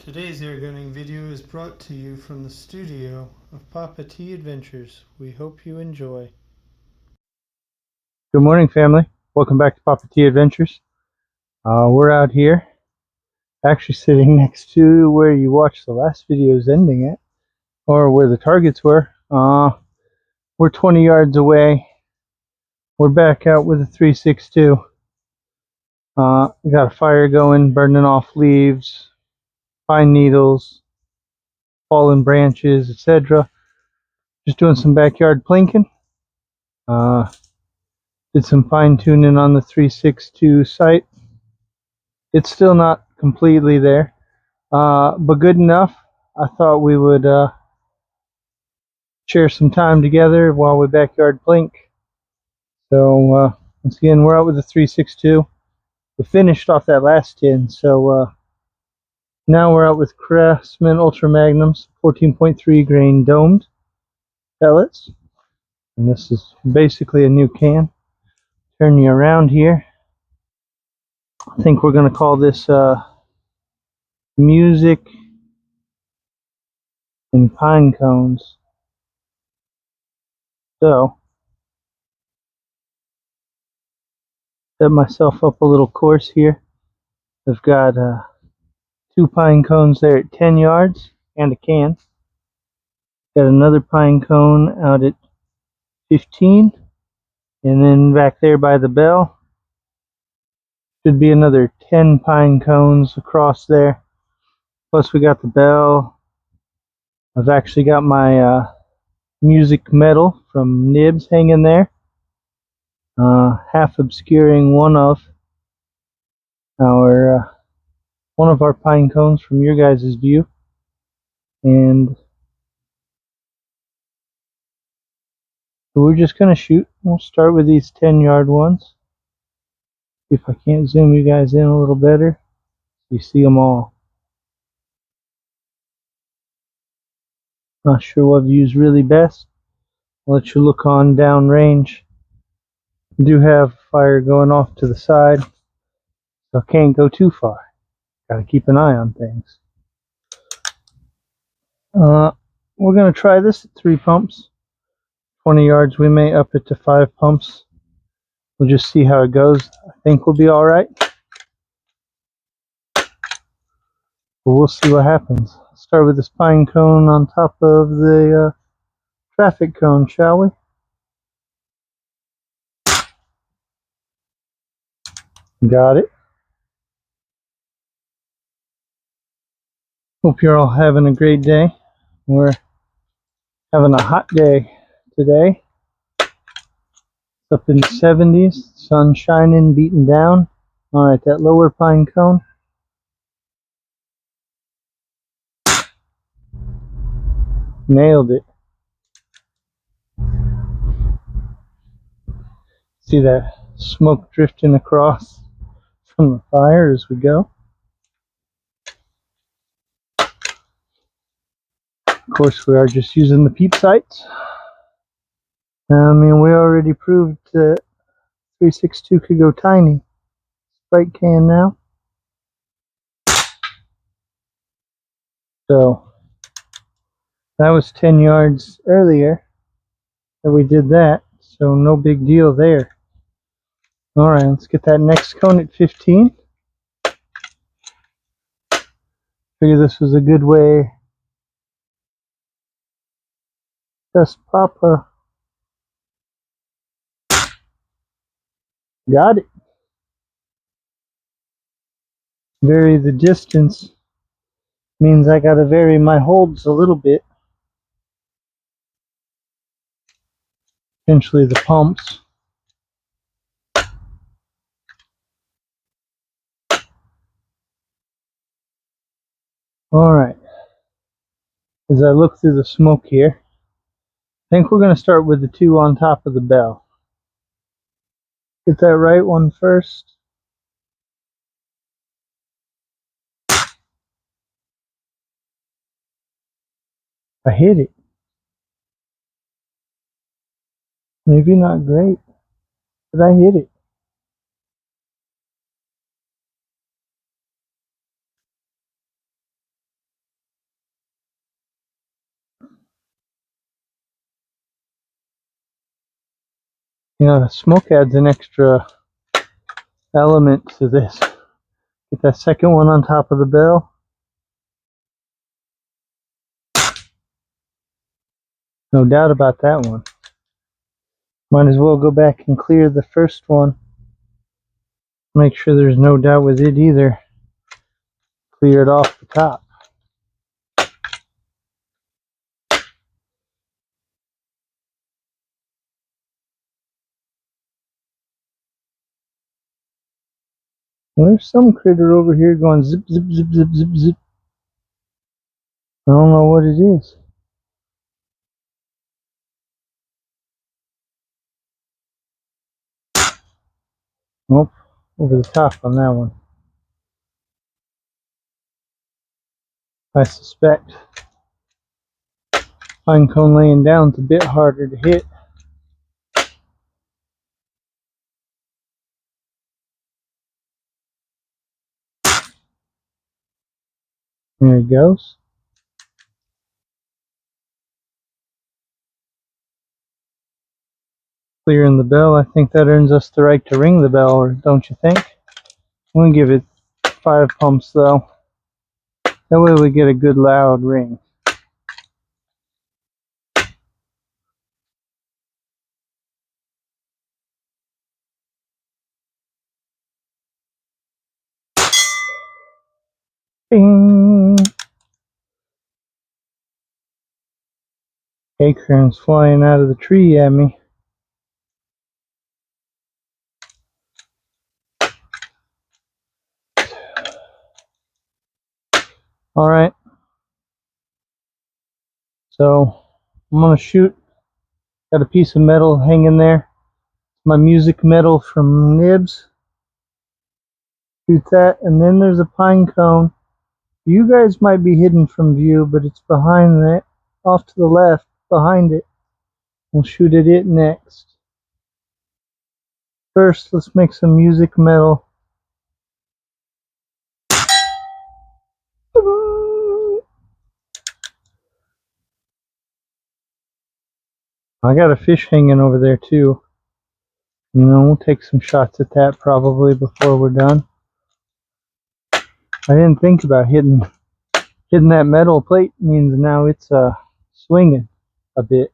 Today's air gunning video is brought to you from the studio of Papa T Adventures. We hope you enjoy. Good morning, family. Welcome back to Papa T Adventures. We're out here, actually sitting next to where you watched the last video's ending at, or where the targets were. We're 20 yards away. We're back out with a 3.62. We got a fire going, burning off leaves, pine needles, fallen branches, etc. Just doing some backyard plinking. Did some fine tuning on the 3.62 sight. It's still not completely there, but good enough. I thought we would share some time together while we backyard plink. So once again, we're out with the 3.62. We finished off that last tin, so now we're out with Crosman Ultra Magnums, 14.3 grain domed pellets, and this is basically a new can. Turn you around here. I think we're going to call this Music and Pinecones. So, set myself up a little course here. I've got 2 pine cones there at 10 yards and a can. Got another pine cone out at 15, and then back there by the bell should be another 10 pine cones across there. Plus we got the bell. I've actually got my music medal from Nibs hanging there, half obscuring one of our pine cones from your guys' view. And we're just going to shoot. We'll start with these 10-yard ones. See if I can't zoom you guys in a little better. You see them all. Not sure what view's really best. I'll let you look on down range. I do have fire going off to the side, so I can't go too far. Gotta keep an eye on things. We're going to try this at 3 pumps. 20 yards, we may up it to 5 pumps. We'll just see how it goes. I think we'll be alright. But we'll see what happens. Start with this pine cone on top of the traffic cone, shall we? Got it. Hope you're all having a great day. We're having a hot day today. It's up in the 70s, sun shining, beating down. Alright, that lower pine cone. Nailed it. See that smoke drifting across from the fire as we go. Of course, we are just using the peep sights. I mean, we already proved that 3.62 could go tiny. Sprite can now. So, that was 10 yards earlier that we did that, so no big deal there. Alright, let's get that next cone at 15. Figure this was a good way. Just Papa. Got it. Vary the distance means I gotta vary my holds a little bit. Potentially the pumps. Alright. As I look through the smoke here, I think we're going to start with the 2 on top of the bell. Get that right one first. I hit it. Maybe not great, but I hit it. You know, the smoke adds an extra element to this. Get that second one on top of the bell. No doubt about that one. Might as well go back and clear the first one. Make sure there's no doubt with it either. Clear it off the top. Well, there's some critter over here going zip, zip, zip, zip, zip, zip. I don't know what it is. Nope, over the top on that one. I suspect pinecone laying down is a bit harder to hit. There it goes. Clearing the bell, I think that earns us the right to ring the bell, or don't you think? I'm gonna give it 5 pumps though. That way we get a good loud ring. Bing! Acorns flying out of the tree at me. Alright. So I'm gonna shoot. Got a piece of metal hanging there. My music metal from Nibs. Shoot that, and then there's a pine cone. You guys might be hidden from view, but it's behind that, off to the left, behind it. We'll shoot at it next. First, let's make some music metal. I got a fish hanging over there too. You know, we'll take some shots at that probably before we're done. I didn't think about hitting that metal plate. Means now it's swinging a bit.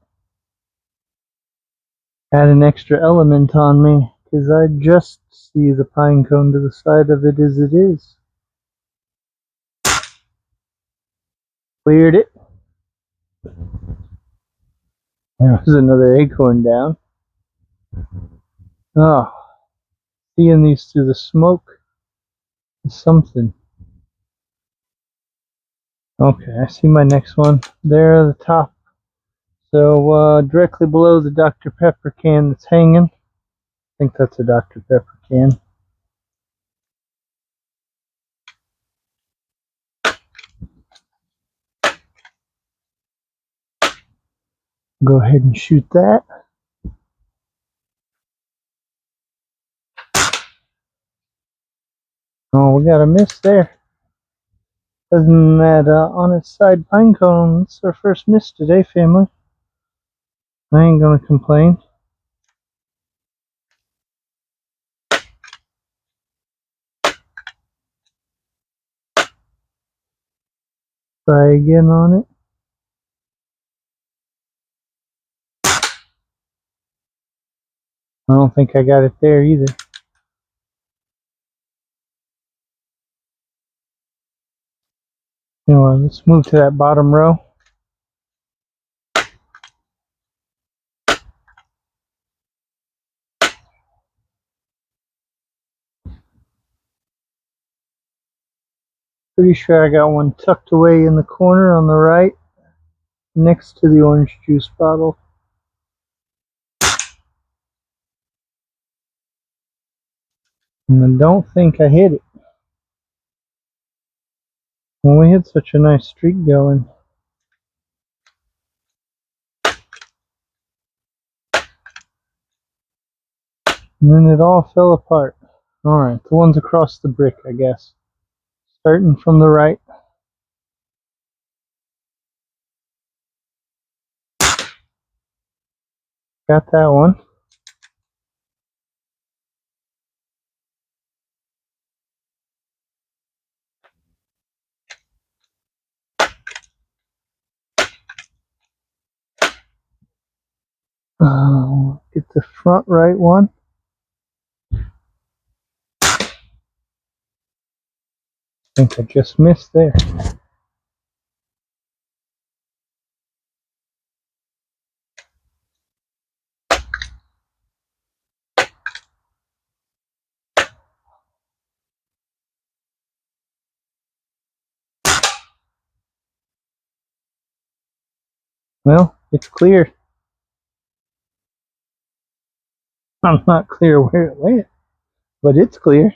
Add an extra element on me, because I just see the pine cone to the side of it as it is. Cleared it. There's another acorn down. Oh, seeing these through the smoke is something. Okay, I see my next one. There at the top. So directly below the Dr. Pepper can that's hanging. I think that's a Dr. Pepper can. Go ahead and shoot that. Oh, we got a miss there. Other than that, on its side pine cone, it's our first miss today, family. I ain't gonna complain. Try again on it. I don't think I got it there either. Anyway, let's move to that bottom row. Pretty sure I got one tucked away in the corner on the right, next to the orange juice bottle. And I don't think I hit it. Well, we had such a nice streak going. And then it all fell apart. Alright, the ones across the brick, I guess. Starting from the right. Got that one. Get the front right one. I think I just missed there. Well, it's clear. I'm not clear where it went, but it's clear.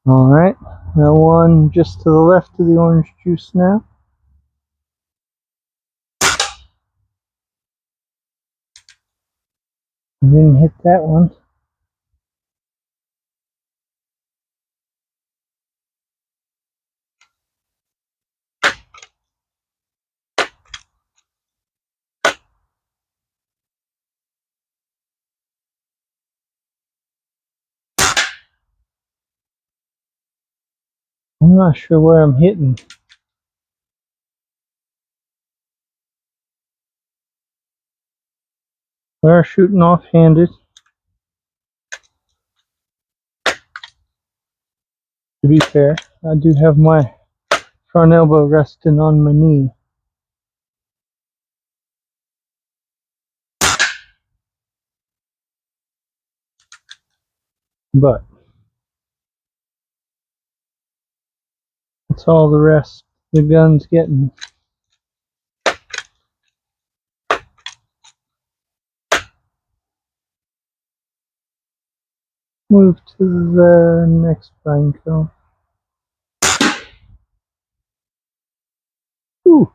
Alright, the one just to the left of the orange juice now. I didn't hit that one. I'm not sure where I'm hitting. We are shooting off-handed. To be fair, I do have my front elbow resting on my knee. But that's all the rest the gun's getting. Move to the next pine cone. Ooh.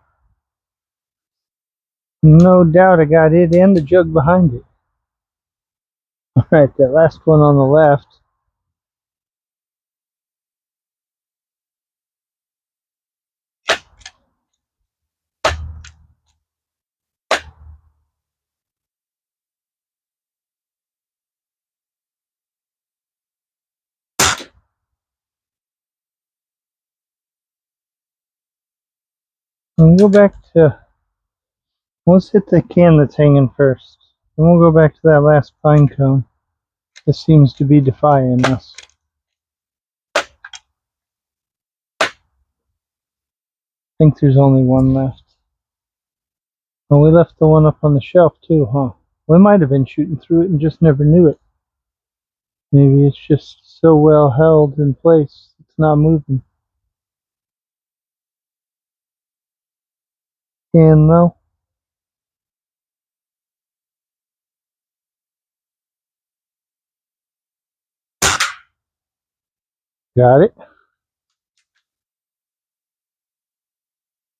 No doubt I got it and the jug behind it. Alright, that last one on the left. And we'll go back to, let's hit the can that's hanging first. Then we'll go back to that last pine cone. This seems to be defying us. I think there's only one left. Oh, we left the one up on the shelf too, huh? We might have been shooting through it and just never knew it. Maybe it's just so well held in place, it's not moving. Can though. Got it.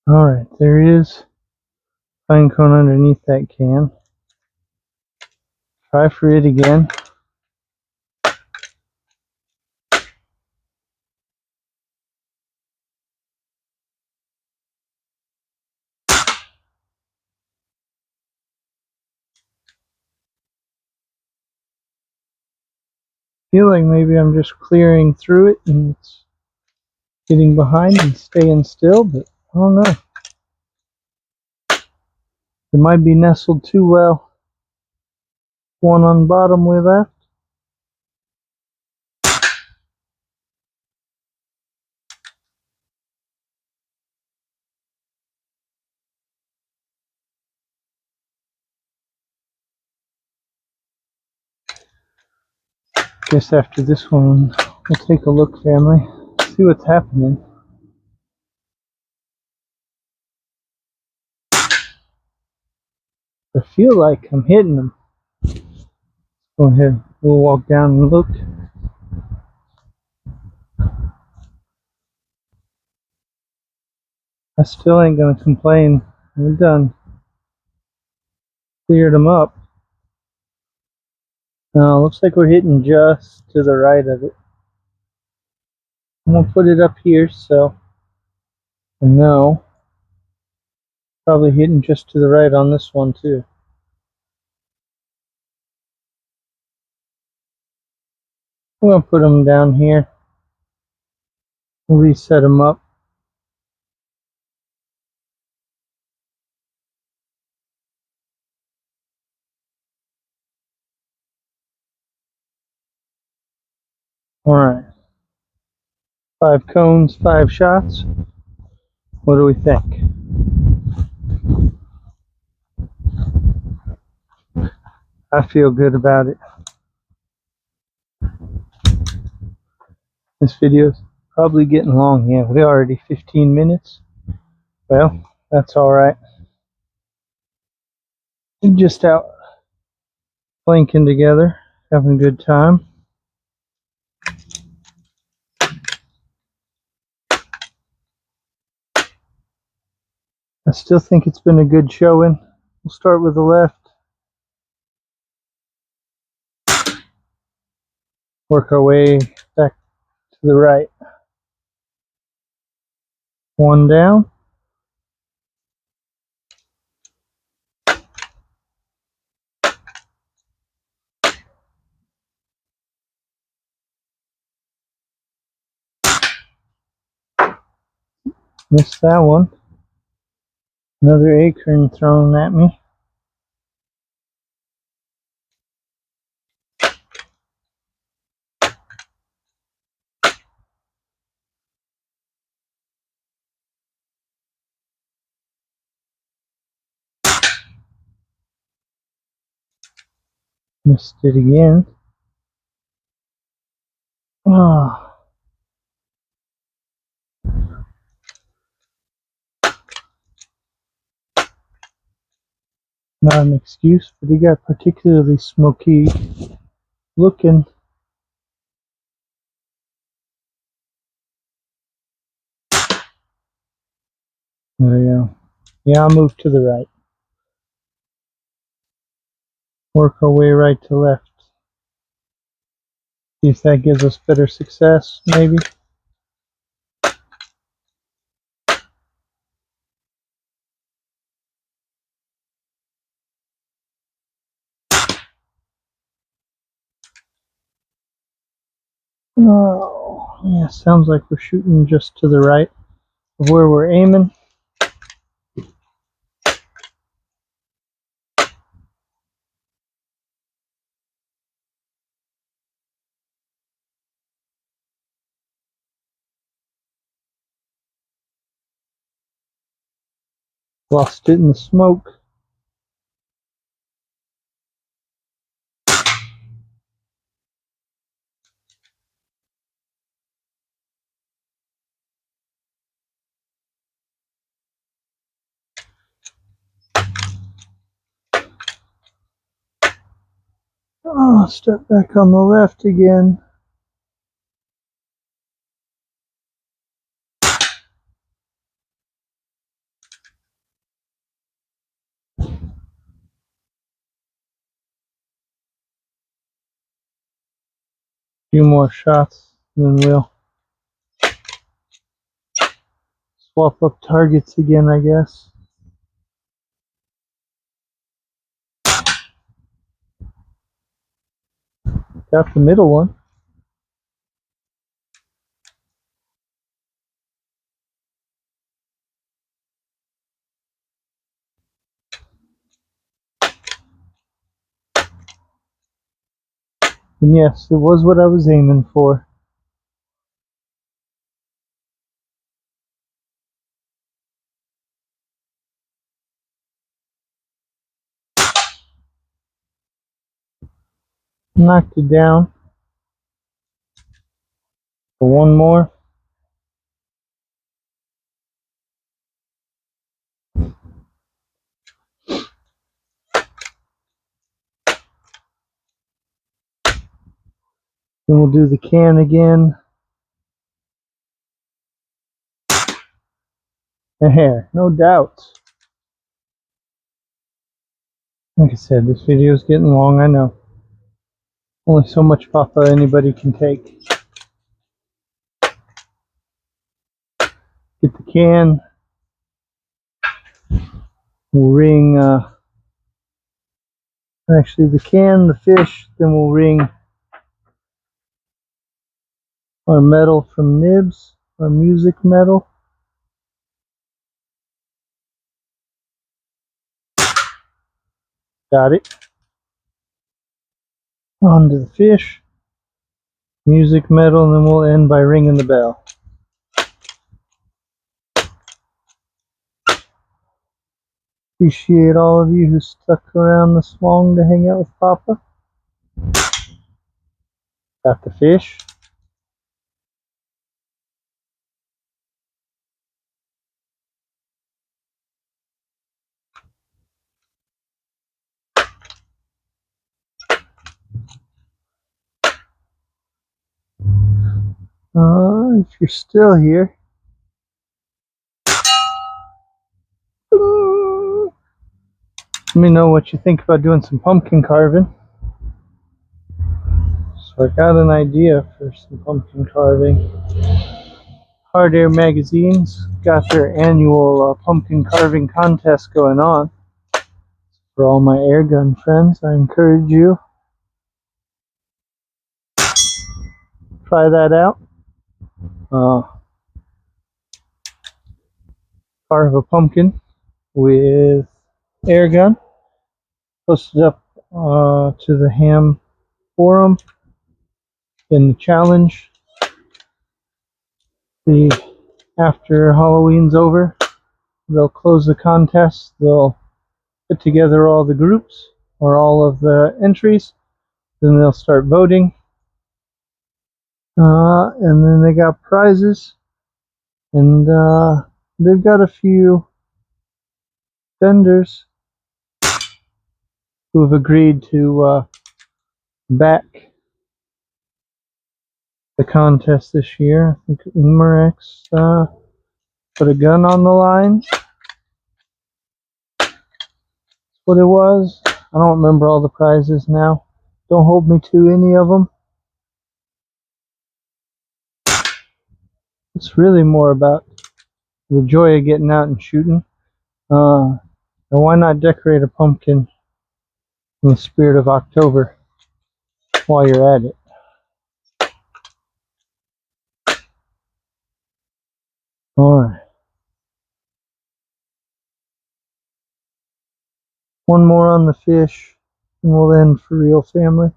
Alright, there is pine cone underneath that can. Try for it again. Feel like maybe I'm just clearing through it and it's getting behind and staying still, but I don't know. It might be nestled too well. One on bottom we left. Guess after this one, we'll take a look, family. See what's happening. I feel like I'm hitting them. Go ahead, we'll walk down and look. I still ain't gonna complain. We're done. Cleared them up. Looks like we're hitting just to the right of it. I'm gonna put it up here so I know. Probably hitting just to the right on this one too. I'm gonna put them down here. We'll reset them up. Alright. 5 cones, 5 shots. What do we think? I feel good about it. This video's probably getting long. Yeah, we're already 15 minutes. Well, that's alright. We're just out plinking together, having a good time. I still think it's been a good showing. We'll start with the left. Work our way back to the right. 1 down. Missed that one. Another acorn thrown at me. Missed it again. Oh. Not an excuse, but he got particularly smoky looking. There we go. Yeah, I'll move to the right. Work our way right to left. See if that gives us better success, maybe. Oh, yeah, sounds like we're shooting just to the right of where we're aiming. Lost it in the smoke. Oh, step back on the left again. Few more shots, and then we'll swap up targets again, I guess. Got the middle one. And yes, it was what I was aiming for. Knocked it down. For one more. Then we'll do the can again. There, no doubt. Like I said, this video is getting long, I know. Only so much papa anybody can take. Get the can. We'll ring, actually the can, the fish, then we'll ring our metal from nibs. our music metal. Got it. On to the fish, music metal, and then we'll end by ringing the bell. Appreciate all of you who stuck around this long to hang out with Papa. Got the fish. If you're still here, let me know what you think about doing some pumpkin carving. So I got an idea for some pumpkin carving. Hard Air Magazine's got their annual pumpkin carving contest going on. For all my airgun friends, I encourage you try that out. Carve a pumpkin with airgun. Posted up to the ham forum in the challenge. After Halloween's over, they'll close the contest. They'll put together all the groups or all of the entries. Then they'll start voting. And then they got prizes. And they've got a few vendors who have agreed to back the contest this year. I think Umarex put a gun on the line. That's what it was. I don't remember all the prizes now. Don't hold me to any of them. It's really more about the joy of getting out and shooting. And why not decorate a pumpkin in the spirit of October while you're at it? Alright. One more on the fish, and we'll end for real, family.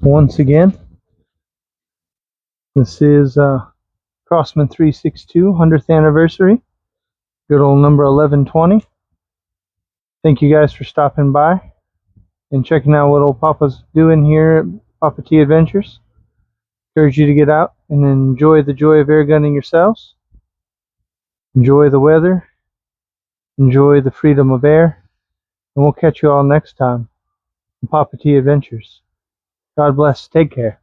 Once again, this is Crosman 362 100th anniversary. Good old number 1120. Thank you guys for stopping by and checking out what old Papa's doing here at Papa T Adventures. Encourage you to get out and enjoy the joy of air gunning yourselves. Enjoy the weather. Enjoy the freedom of air. And we'll catch you all next time on Papa T Adventures. God bless. Take care.